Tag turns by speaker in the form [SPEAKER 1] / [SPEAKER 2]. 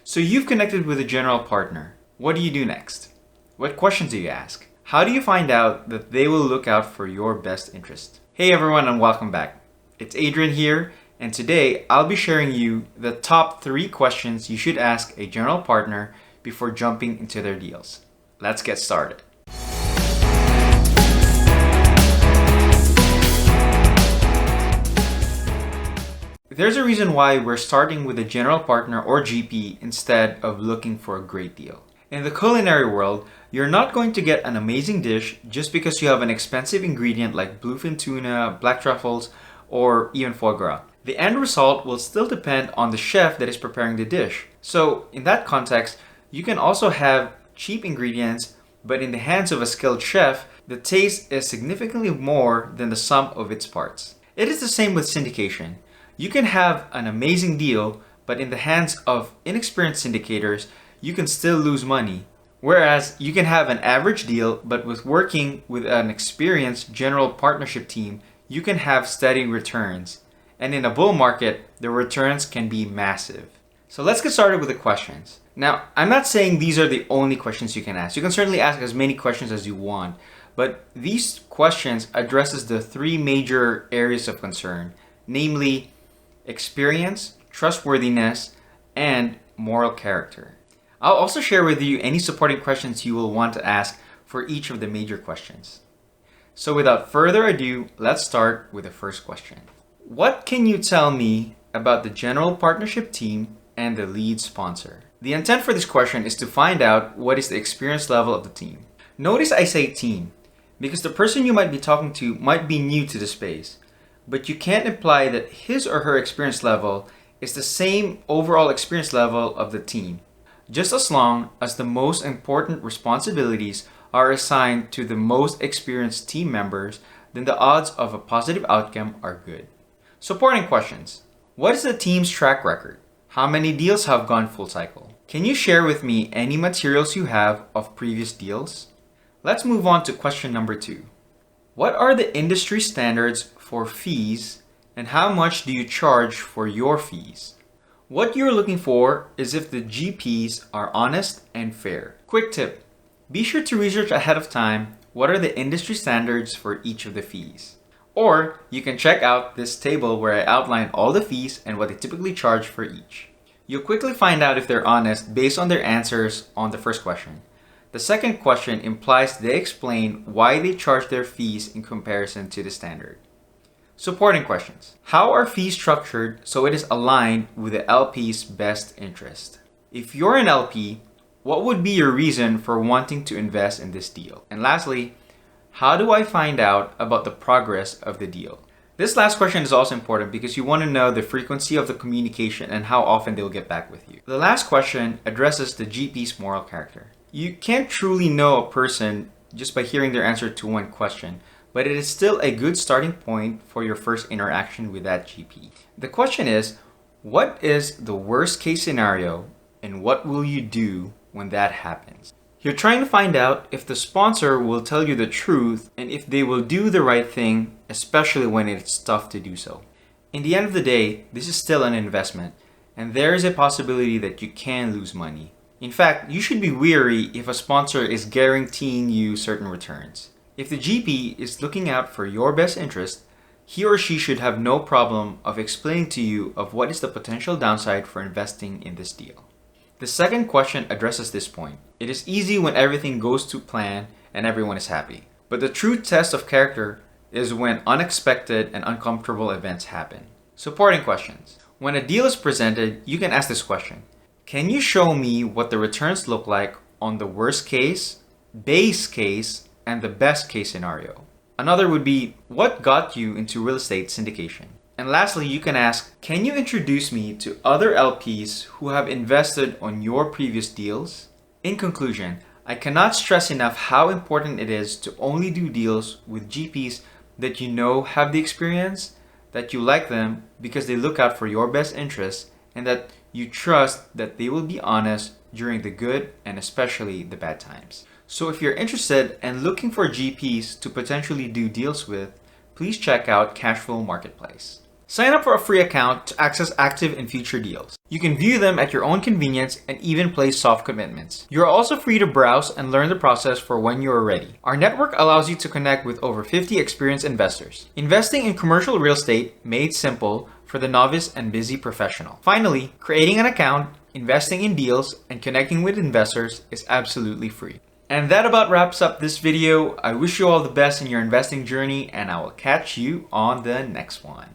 [SPEAKER 1] So you've connected with a general partner. What do you do next? What questions do you ask? How do you find out that they will look out for your best interest? Hey everyone, and welcome back. It's Adrian here, and today I'll be sharing you the top 3 questions you should ask a general partner before jumping into their deals. Let's get started. There's a reason why we're starting with a general partner or GP instead of looking for a great deal. In the culinary world, you're not going to get an amazing dish just because you have an expensive ingredient like bluefin tuna, black truffles, or even foie gras. The end result will still depend on the chef that is preparing the dish. So in that context, you can also have cheap ingredients, but in the hands of a skilled chef, the taste is significantly more than the sum of its parts. It is the same with syndication. You can have an amazing deal, but in the hands of inexperienced syndicators, you can still lose money. Whereas you can have an average deal, but with working with an experienced general partnership team, you can have steady returns. And in a bull market, the returns can be massive. So let's get started with the questions. Now, I'm not saying these are the only questions you can ask. You can certainly ask as many questions as you want, but these questions addresses the 3 major areas of concern, namely experience, trustworthiness, and moral character. I'll also share with you any supporting questions you will want to ask for each of the major questions. So without further ado, let's start with the first question. What can you tell me about the general partnership team and the lead sponsor? The intent for this question is to find out what is the experience level of the team. Notice I say team, because the person you might be talking to might be new to the space, but you can't imply that his or her experience level is the same overall experience level of the team. Just as long as the most important responsibilities are assigned to the most experienced team members, then the odds of a positive outcome are good. Supporting questions. What is the team's track record? How many deals have gone full cycle? Can you share with me any materials you have of previous deals? Let's move on to question number 2. What are the industry standards for fees, and how much do you charge for your fees? What you're looking for is if the GPs are honest and fair. Quick tip, be sure to research ahead of time what are the industry standards for each of the fees. Or you can check out this table where I outline all the fees and what they typically charge for each. You'll quickly find out if they're honest based on their answers on the first question. The second question implies they explain why they charge their fees in comparison to the standard. Supporting questions. How are fees structured so it is aligned with the LP's best interest? If you're an LP, what would be your reason for wanting to invest in this deal? And lastly, how do I find out about the progress of the deal? This last question is also important because you want to know the frequency of the communication and how often they'll get back with you. The last question addresses the GP's moral character. You can't truly know a person just by hearing their answer to one question, but it is still a good starting point for your first interaction with that GP. The question is, what is the worst case scenario and what will you do when that happens? You're trying to find out if the sponsor will tell you the truth and if they will do the right thing, especially when it's tough to do so. In the end of the day, this is still an investment, and there is a possibility that you can lose money. In fact, you should be wary if a sponsor is guaranteeing you certain returns. If the GP is looking out for your best interest, he or she should have no problem of explaining to you of what is the potential downside for investing in this deal. The second question addresses this point. It is easy when everything goes to plan and everyone is happy. But the true test of character is when unexpected and uncomfortable events happen. Supporting questions. When a deal is presented, you can ask this question. Can you show me what the returns look like on the worst case, base case, and the best case scenario? Another would be, what got you into real estate syndication? And lastly, you can ask, can you introduce me to other LPs who have invested on your previous deals? In conclusion, I cannot stress enough how important it is to only do deals with GPs that you know have the experience, that you like them because they look out for your best interests, and that you trust that they will be honest during the good and especially the bad times. So if you're interested and looking for GPs to potentially do deals with, please check out Cashflow Marketplace. Sign up for a free account to access active and future deals. You can view them at your own convenience and even place soft commitments. You're also free to browse and learn the process for when you are ready. Our network allows you to connect with over 50 experienced investors. Investing in commercial real estate made simple for the novice and busy professional. Finally, creating an account, investing in deals, and connecting with investors is absolutely free. And that about wraps up this video. I wish you all the best in your investing journey, and I will catch you on the next one.